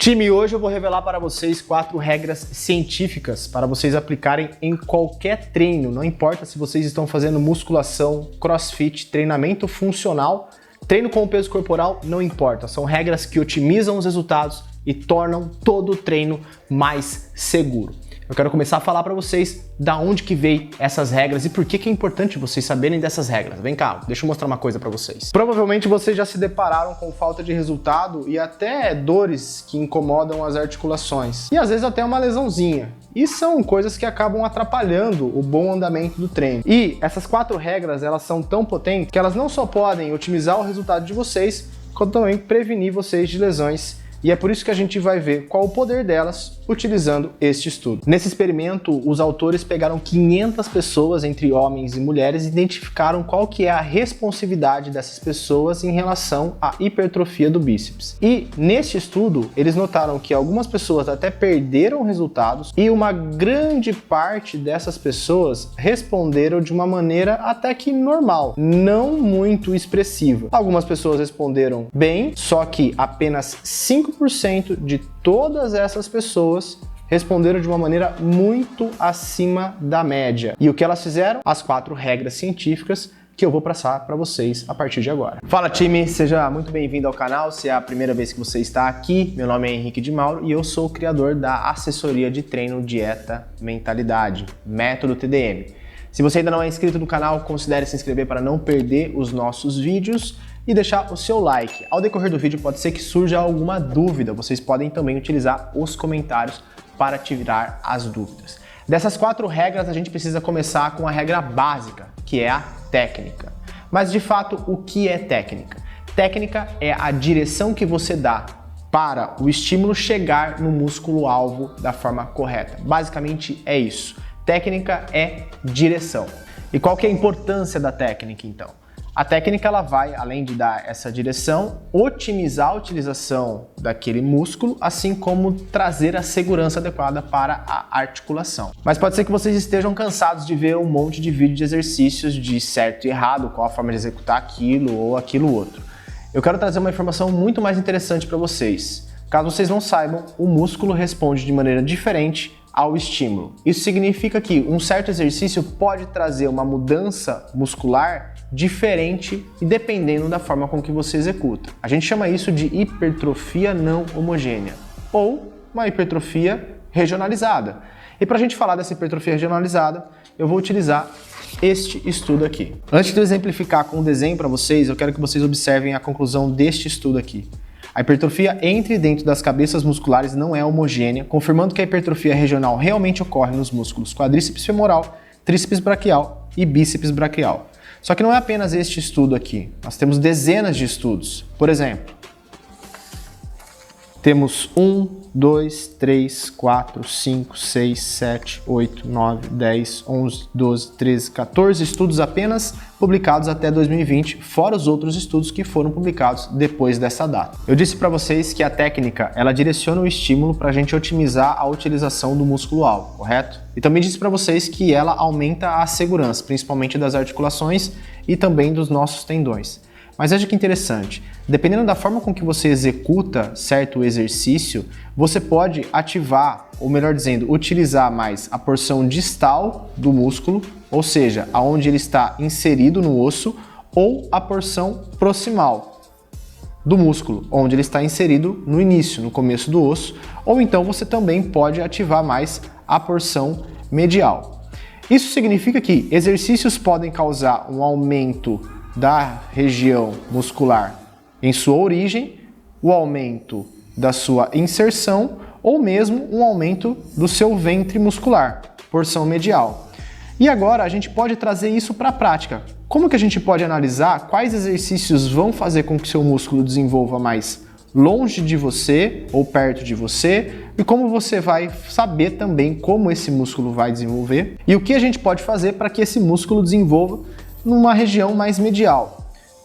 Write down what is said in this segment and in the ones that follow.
Time, hoje eu vou revelar para vocês 4 regras científicas para vocês aplicarem em qualquer treino, não importa se vocês estão fazendo musculação, crossfit, treinamento funcional, treino com o peso corporal, não importa. São regras que otimizam os resultados e tornam todo o treino mais seguro. Eu quero começar a falar para vocês da onde que veio essas regras e por que é importante vocês saberem dessas regras. Vem cá, deixa eu mostrar uma coisa para vocês. Provavelmente vocês já se depararam com falta de resultado e até dores que incomodam as articulações. E às vezes até uma lesãozinha. E são coisas que acabam atrapalhando o bom andamento do treino. E essas 4 regras, elas são tão potentes que elas não só podem otimizar o resultado de vocês, como também prevenir vocês de lesões. E é por isso que a gente vai ver qual o poder delas utilizando este estudo. Nesse experimento, os autores pegaram 500 pessoas, entre homens e mulheres, e identificaram qual que é a responsividade dessas pessoas em relação à hipertrofia do bíceps. E neste estudo, eles notaram que algumas pessoas até perderam resultados e uma grande parte dessas pessoas responderam de uma maneira até que normal, não muito expressiva. Algumas pessoas responderam bem, só que apenas 5% de todas essas pessoas responderam de uma maneira muito acima da média. E o que elas fizeram? As 4 regras científicas que eu vou passar para vocês a partir de agora. Fala, time! Seja muito bem-vindo ao canal. Se é a primeira vez que você está aqui, meu nome é Henrique de Mauro e eu sou o criador da assessoria de treino, dieta, mentalidade, método TDM. Se você ainda não é inscrito no canal, considere se inscrever para não perder os nossos vídeos e deixar o seu like. Ao decorrer do vídeo pode ser que surja alguma dúvida, vocês podem também utilizar os comentários para tirar as dúvidas. Dessas 4 regras a gente precisa começar com a regra básica, que é a técnica. Mas de fato, o que é técnica? Técnica é a direção que você dá para o estímulo chegar no músculo-alvo da forma correta. Basicamente é isso. Técnica é direção. E qual que é a importância da técnica então? A técnica ela vai, além de dar essa direção, otimizar a utilização daquele músculo, assim como trazer a segurança adequada para a articulação. Mas pode ser que vocês estejam cansados de ver um monte de vídeo de exercícios de certo e errado, qual a forma de executar aquilo ou aquilo outro. Eu quero trazer uma informação muito mais interessante para vocês. Caso vocês não saibam, o músculo responde de maneira diferente ao estímulo. Isso significa que um certo exercício pode trazer uma mudança muscular diferente e dependendo da forma com que você executa. A gente chama isso de hipertrofia não homogênea ou uma hipertrofia regionalizada. E para a gente falar dessa hipertrofia regionalizada, eu vou utilizar este estudo aqui. Antes de eu exemplificar com um desenho para vocês, eu quero que vocês observem a conclusão deste estudo aqui. A hipertrofia entre e dentro das cabeças musculares não é homogênea, confirmando que a hipertrofia regional realmente ocorre nos músculos quadríceps femoral, tríceps braquial e bíceps braquial. Só que não é apenas este estudo aqui, nós temos dezenas de estudos. Por exemplo, temos 1, 2, 3, 4, 5, 6, 7, 8, 9, 10, 11, 12, 13, 14 estudos apenas publicados até 2020, fora os outros estudos que foram publicados depois dessa data. Eu disse para vocês que a técnica, ela direciona o estímulo para a gente otimizar a utilização do músculo-alvo, correto? E também disse para vocês que ela aumenta a segurança, principalmente das articulações e também dos nossos tendões. Mas veja que interessante, dependendo da forma com que você executa certo exercício, você pode ativar, ou melhor dizendo, utilizar mais a porção distal do músculo, ou seja, aonde ele está inserido no osso, ou a porção proximal do músculo, onde ele está inserido no início, no começo do osso, ou então você também pode ativar mais a porção medial. Isso significa que exercícios podem causar um aumento da região muscular em sua origem, o aumento da sua inserção ou mesmo um aumento do seu ventre muscular, porção medial. E agora a gente pode trazer isso para a prática. Como que a gente pode analisar quais exercícios vão fazer com que seu músculo desenvolva mais longe de você ou perto de você e como você vai saber também como esse músculo vai desenvolver e o que a gente pode fazer para que esse músculo desenvolva numa região mais medial.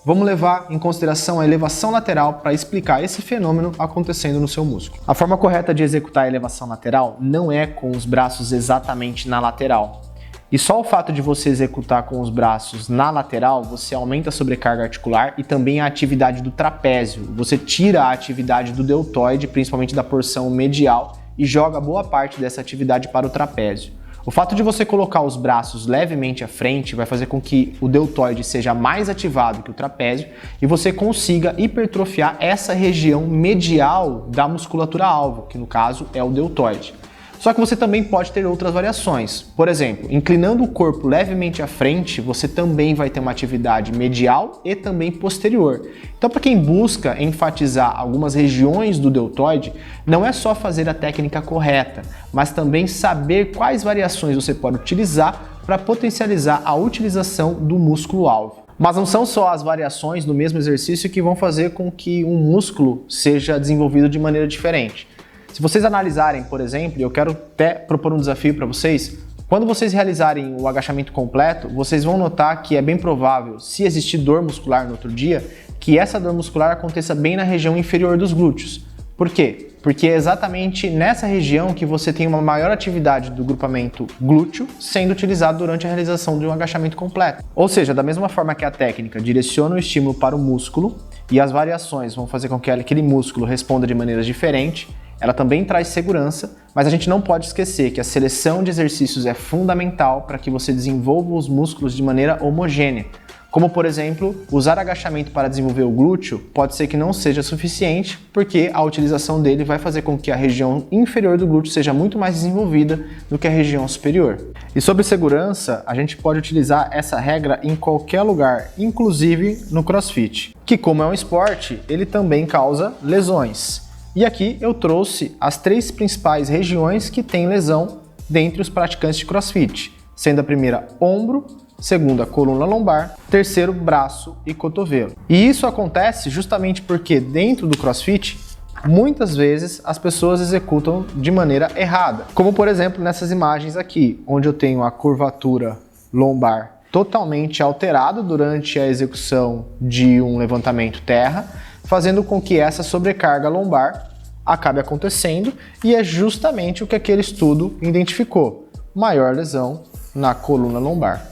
Vamos levar em consideração a elevação lateral para explicar esse fenômeno acontecendo no seu músculo. A forma correta de executar a elevação lateral não é com os braços exatamente na lateral. E só o fato de você executar com os braços na lateral, você aumenta a sobrecarga articular e também a atividade do trapézio. Você tira a atividade do deltoide, principalmente da porção medial, e joga boa parte dessa atividade para o trapézio. O fato de você colocar os braços levemente à frente vai fazer com que o deltoide seja mais ativado que o trapézio e você consiga hipertrofiar essa região medial da musculatura-alvo, que no caso é o deltoide. Só que você também pode ter outras variações. Por exemplo, inclinando o corpo levemente à frente, você também vai ter uma atividade medial e também posterior. Então, para quem busca enfatizar algumas regiões do deltoide, não é só fazer a técnica correta, mas também saber quais variações você pode utilizar para potencializar a utilização do músculo-alvo. Mas não são só as variações no mesmo exercício que vão fazer com que um músculo seja desenvolvido de maneira diferente. Se vocês analisarem, por exemplo, eu quero até propor um desafio para vocês, quando vocês realizarem o agachamento completo, vocês vão notar que é bem provável, se existir dor muscular no outro dia, que essa dor muscular aconteça bem na região inferior dos glúteos. Por quê? Porque é exatamente nessa região que você tem uma maior atividade do grupamento glúteo sendo utilizado durante a realização de um agachamento completo. Ou seja, da mesma forma que a técnica direciona o estímulo para o músculo e as variações vão fazer com que aquele músculo responda de maneiras diferentes, ela também traz segurança, mas a gente não pode esquecer que a seleção de exercícios é fundamental para que você desenvolva os músculos de maneira homogênea. Como, por exemplo, usar agachamento para desenvolver o glúteo pode ser que não seja suficiente, porque a utilização dele vai fazer com que a região inferior do glúteo seja muito mais desenvolvida do que a região superior. E sobre segurança, a gente pode utilizar essa regra em qualquer lugar, inclusive no CrossFit, que como é um esporte, ele também causa lesões. E aqui eu trouxe as 3 principais regiões que têm lesão dentre os praticantes de CrossFit, sendo a primeira ombro, segunda coluna lombar, terceiro braço e cotovelo. E isso acontece justamente porque dentro do CrossFit, muitas vezes as pessoas executam de maneira errada, como por exemplo nessas imagens aqui, onde eu tenho a curvatura lombar totalmente alterada durante a execução de um levantamento terra, fazendo com que essa sobrecarga lombar acabe acontecendo, e é justamente o que aquele estudo identificou: maior lesão na coluna lombar.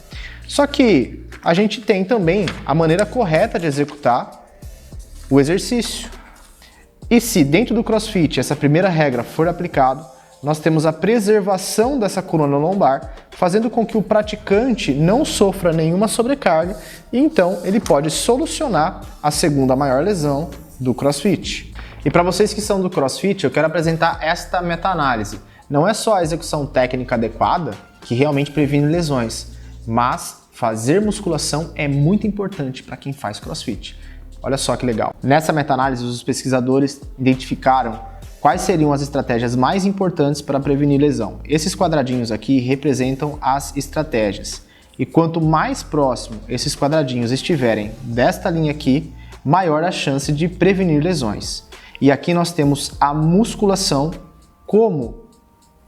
Só que a gente tem também a maneira correta de executar o exercício. E se dentro do CrossFit essa primeira regra for aplicada, nós temos a preservação dessa coluna lombar, fazendo com que o praticante não sofra nenhuma sobrecarga e então ele pode solucionar a segunda maior lesão do CrossFit. E para vocês que são do CrossFit, eu quero apresentar esta meta-análise. Não é só a execução técnica adequada que realmente previne lesões, mas fazer musculação é muito importante para quem faz CrossFit. Olha só que legal. Nessa meta-análise, os pesquisadores identificaram quais seriam as estratégias mais importantes para prevenir lesão. Esses quadradinhos aqui representam as estratégias. E quanto mais próximo esses quadradinhos estiverem desta linha aqui, maior a chance de prevenir lesões. E aqui nós temos a musculação como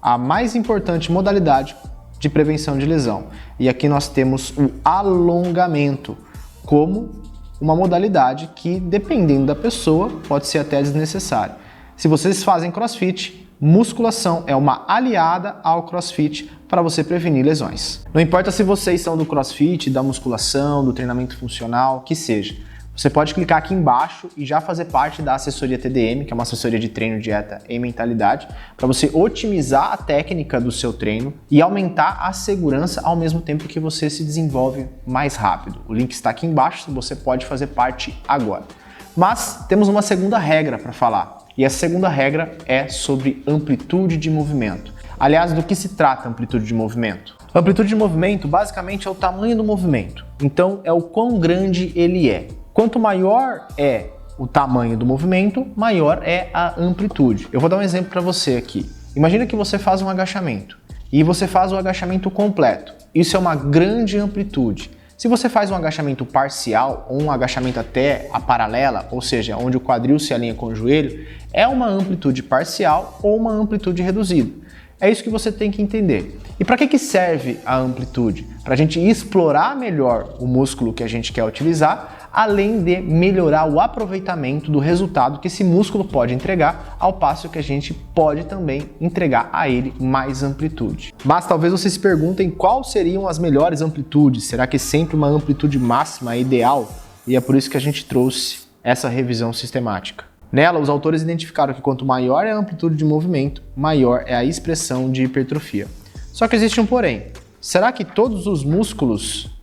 a mais importante modalidade de prevenção de lesão. E aqui nós temos o alongamento como uma modalidade que, dependendo da pessoa, pode ser até desnecessária. Se vocês fazem CrossFit, musculação é uma aliada ao CrossFit para você prevenir lesões. Não importa se vocês são do CrossFit, da musculação, do treinamento funcional, que seja. Você pode clicar aqui embaixo e já fazer parte da assessoria TDM, que é uma assessoria de treino, dieta e mentalidade, para você otimizar a técnica do seu treino e aumentar a segurança ao mesmo tempo que você se desenvolve mais rápido. O link está aqui embaixo, você pode fazer parte agora. Mas temos uma segunda regra para falar, e a segunda regra é sobre amplitude de movimento. Aliás, do que se trata a amplitude de movimento? A amplitude de movimento basicamente é o tamanho do movimento, então é o quão grande ele é. Quanto maior é o tamanho do movimento, maior é a amplitude. Eu vou dar um exemplo para você aqui. Imagina que você faz um agachamento e você faz o agachamento completo. Isso é uma grande amplitude. Se você faz um agachamento parcial ou um agachamento até a paralela, ou seja, onde o quadril se alinha com o joelho, é uma amplitude parcial ou uma amplitude reduzida. É isso que você tem que entender. E para que serve a amplitude? Para a gente explorar melhor o músculo que a gente quer utilizar, além de melhorar o aproveitamento do resultado que esse músculo pode entregar, ao passo que a gente pode também entregar a ele mais amplitude. Mas talvez vocês se perguntem quais seriam as melhores amplitudes, será que sempre uma amplitude máxima é ideal? E é por isso que a gente trouxe essa revisão sistemática. Nela, os autores identificaram que quanto maior é a amplitude de movimento, maior é a expressão de hipertrofia. Só que existe um porém. Será que todos os músculos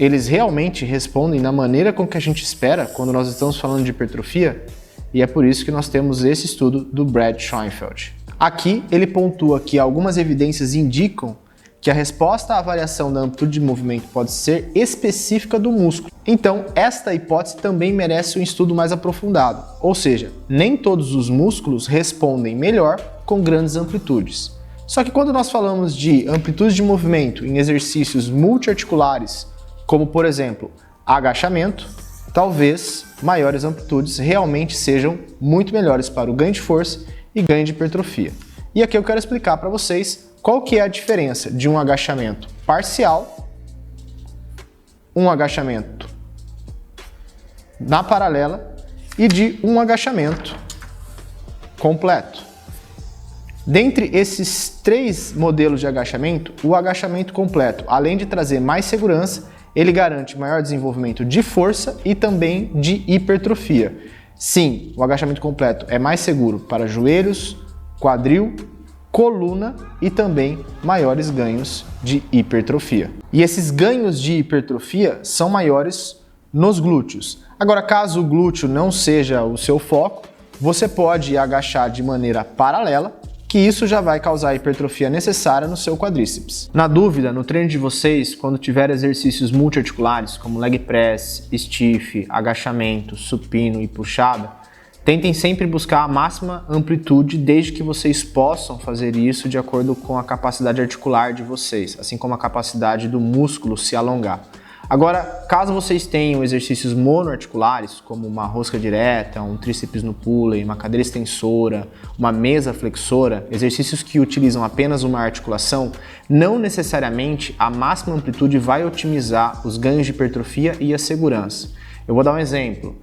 eles realmente respondem da maneira com que a gente espera quando nós estamos falando de hipertrofia? E é por isso que nós temos esse estudo do Brad Schoenfeld. Aqui ele pontua que algumas evidências indicam que a resposta à variação da amplitude de movimento pode ser específica do músculo. Então, esta hipótese também merece um estudo mais aprofundado, ou seja, nem todos os músculos respondem melhor com grandes amplitudes. Só que quando nós falamos de amplitude de movimento em exercícios multiarticulares, como por exemplo, agachamento, talvez maiores amplitudes realmente sejam muito melhores para o ganho de força e ganho de hipertrofia. E aqui eu quero explicar para vocês qual que é a diferença de um agachamento parcial, um agachamento na paralela e de um agachamento completo. Dentre esses três modelos de agachamento, o agachamento completo, além de trazer mais segurança, ele garante maior desenvolvimento de força e também de hipertrofia. Sim, o agachamento completo é mais seguro para joelhos, quadril, coluna e também maiores ganhos de hipertrofia. E esses ganhos de hipertrofia são maiores nos glúteos. Agora, caso o glúteo não seja o seu foco, você pode agachar de maneira paralela, que isso já vai causar a hipertrofia necessária no seu quadríceps. Na dúvida, no treino de vocês, quando tiver exercícios multiarticulares, como leg press, stiff, agachamento, supino e puxada, tentem sempre buscar a máxima amplitude desde que vocês possam fazer isso de acordo com a capacidade articular de vocês, assim como a capacidade do músculo se alongar. Agora, caso vocês tenham exercícios monoarticulares, como uma rosca direta, um tríceps no pulley, uma cadeira extensora, uma mesa flexora, exercícios que utilizam apenas uma articulação, não necessariamente a máxima amplitude vai otimizar os ganhos de hipertrofia e a segurança. Eu vou dar um exemplo.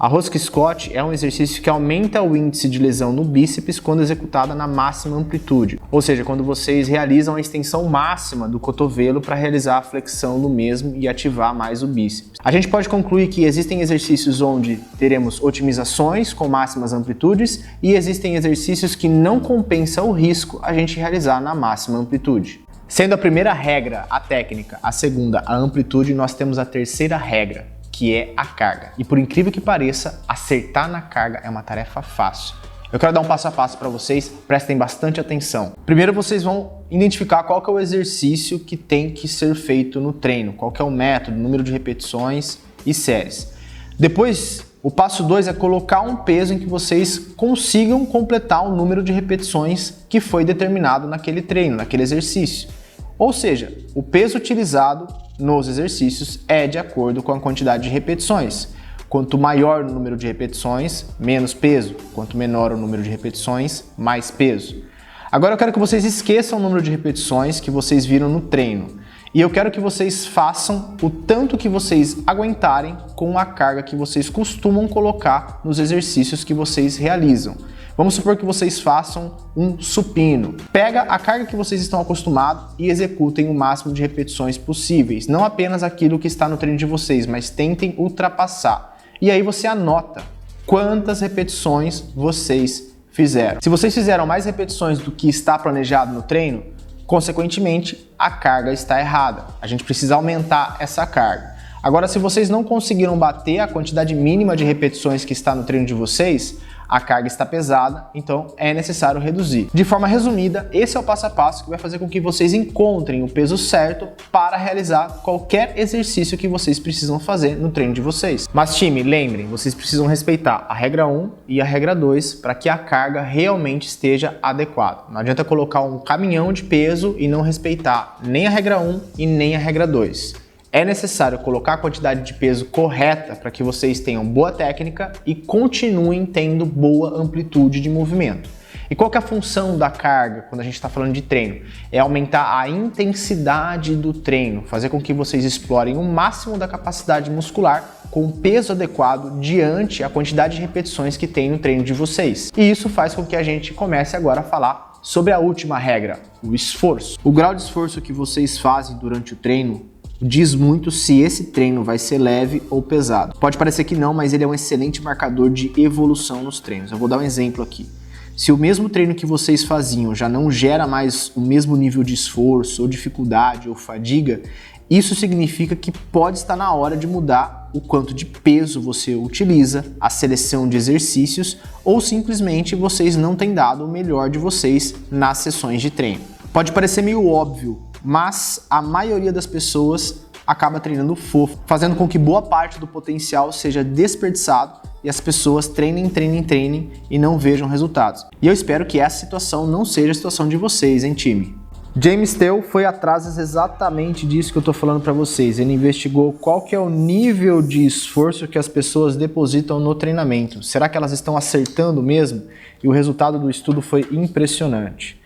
A rosca Scott é um exercício que aumenta o índice de lesão no bíceps quando executada na máxima amplitude, ou seja, quando vocês realizam a extensão máxima do cotovelo para realizar a flexão no mesmo e ativar mais o bíceps. A gente pode concluir que existem exercícios onde teremos otimizações com máximas amplitudes e existem exercícios que não compensa o risco a gente realizar na máxima amplitude. Sendo a primeira regra a técnica, a segunda a amplitude, nós temos a terceira regra, que é a carga. E por incrível que pareça, acertar na carga é uma tarefa fácil. Eu quero dar um passo a passo para vocês, prestem bastante atenção. Primeiro vocês vão identificar qual que é o exercício que tem que ser feito no treino, qual que é o método, número de repetições e séries. Depois, o passo 2 é colocar um peso em que vocês consigam completar o número de repetições que foi determinado naquele treino, naquele exercício. Ou seja, o peso utilizado nos exercícios é de acordo com a quantidade de repetições. Quanto maior o número de repetições, menos peso. Quanto menor o número de repetições, mais peso. Agora eu quero que vocês esqueçam o número de repetições que vocês viram no treino. E eu quero que vocês façam o tanto que vocês aguentarem com a carga que vocês costumam colocar nos exercícios que vocês realizam. Vamos supor que vocês façam um supino. Pega a carga que vocês estão acostumados e executem o máximo de repetições possíveis. Não apenas aquilo que está no treino de vocês, mas tentem ultrapassar. E aí você anota quantas repetições vocês fizeram. Se vocês fizeram mais repetições do que está planejado no treino, consequentemente, a carga está errada. A gente precisa aumentar essa carga. Agora, se vocês não conseguiram bater a quantidade mínima de repetições que está no treino de vocês, a carga está pesada, então é necessário reduzir. De forma resumida, esse é o passo a passo que vai fazer com que vocês encontrem o peso certo para realizar qualquer exercício que vocês precisam fazer no treino de vocês. Mas time, lembrem, vocês precisam respeitar a regra 1 e a regra 2 para que a carga realmente esteja adequada. Não adianta colocar um caminhão de peso e não respeitar nem a regra 1 e nem a regra 2. É necessário colocar a quantidade de peso correta para que vocês tenham boa técnica e continuem tendo boa amplitude de movimento. E qual que é a função da carga quando a gente está falando de treino? É aumentar a intensidade do treino, fazer com que vocês explorem o máximo da capacidade muscular com o peso adequado diante a quantidade de repetições que tem no treino de vocês. E isso faz com que a gente comece agora a falar sobre a última regra, o esforço. O grau de esforço que vocês fazem durante o treino diz muito se esse treino vai ser leve ou pesado. Pode parecer que não, mas ele é um excelente marcador de evolução nos treinos. Eu vou dar um exemplo aqui. Se o mesmo treino que vocês faziam já não gera mais o mesmo nível de esforço, ou dificuldade, ou fadiga, isso significa que pode estar na hora de mudar o quanto de peso você utiliza, a seleção de exercícios, ou simplesmente vocês não têm dado o melhor de vocês nas sessões de treino. Pode parecer meio óbvio, mas a maioria das pessoas acaba treinando fofo, fazendo com que boa parte do potencial seja desperdiçado e as pessoas treinem e não vejam resultados. E eu espero que essa situação não seja a situação de vocês, hein, time? James Thiel foi atrás exatamente disso que eu tô falando para vocês. Ele investigou qual que é o nível de esforço que as pessoas depositam no treinamento. Será que elas estão acertando mesmo? E o resultado do estudo foi impressionante.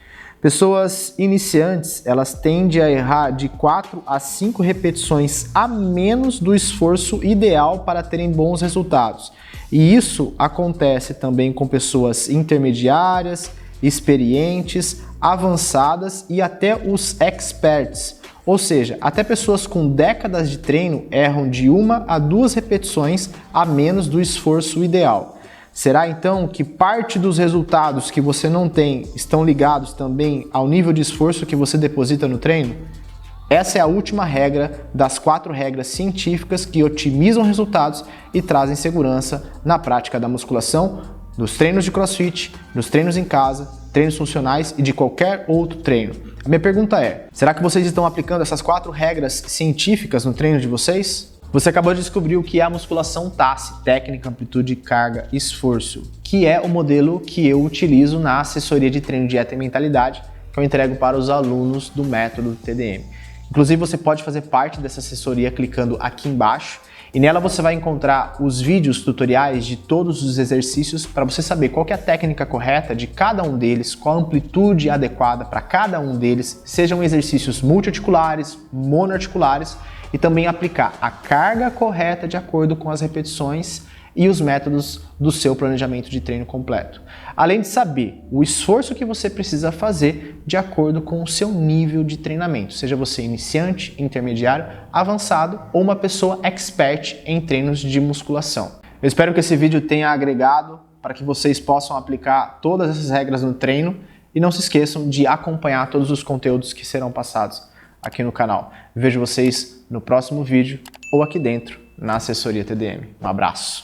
Pessoas iniciantes, elas tendem a errar de 4 a 5 repetições a menos do esforço ideal para terem bons resultados. E isso acontece também com pessoas intermediárias, experientes, avançadas e até os experts. Ou seja, até pessoas com décadas de treino erram de 1 a 2 repetições a menos do esforço ideal. Será então que parte dos resultados que você não tem estão ligados também ao nível de esforço que você deposita no treino? Essa é a última regra das 4 regras científicas que otimizam resultados e trazem segurança na prática da musculação, nos treinos de CrossFit, nos treinos em casa, treinos funcionais e de qualquer outro treino. A minha pergunta é, será que vocês estão aplicando essas 4 regras científicas no treino de vocês? Você acabou de descobrir o que é a musculação TASS, técnica, amplitude, carga, esforço, que é o modelo que eu utilizo na assessoria de treino, dieta e mentalidade, que eu entrego para os alunos do método TDM. Inclusive, você pode fazer parte dessa assessoria clicando aqui embaixo e nela você vai encontrar os vídeos tutoriais de todos os exercícios para você saber qual que é a técnica correta de cada um deles, qual a amplitude adequada para cada um deles, sejam exercícios multiarticulares, monoarticulares, e também aplicar a carga correta de acordo com as repetições e os métodos do seu planejamento de treino completo. Além de saber o esforço que você precisa fazer de acordo com o seu nível de treinamento, seja você iniciante, intermediário, avançado ou uma pessoa expert em treinos de musculação. Eu espero que esse vídeo tenha agregado para que vocês possam aplicar todas essas regras no treino e não se esqueçam de acompanhar todos os conteúdos que serão passados aqui no canal. Vejo vocês no próximo vídeo ou aqui dentro na assessoria TDM. Um abraço!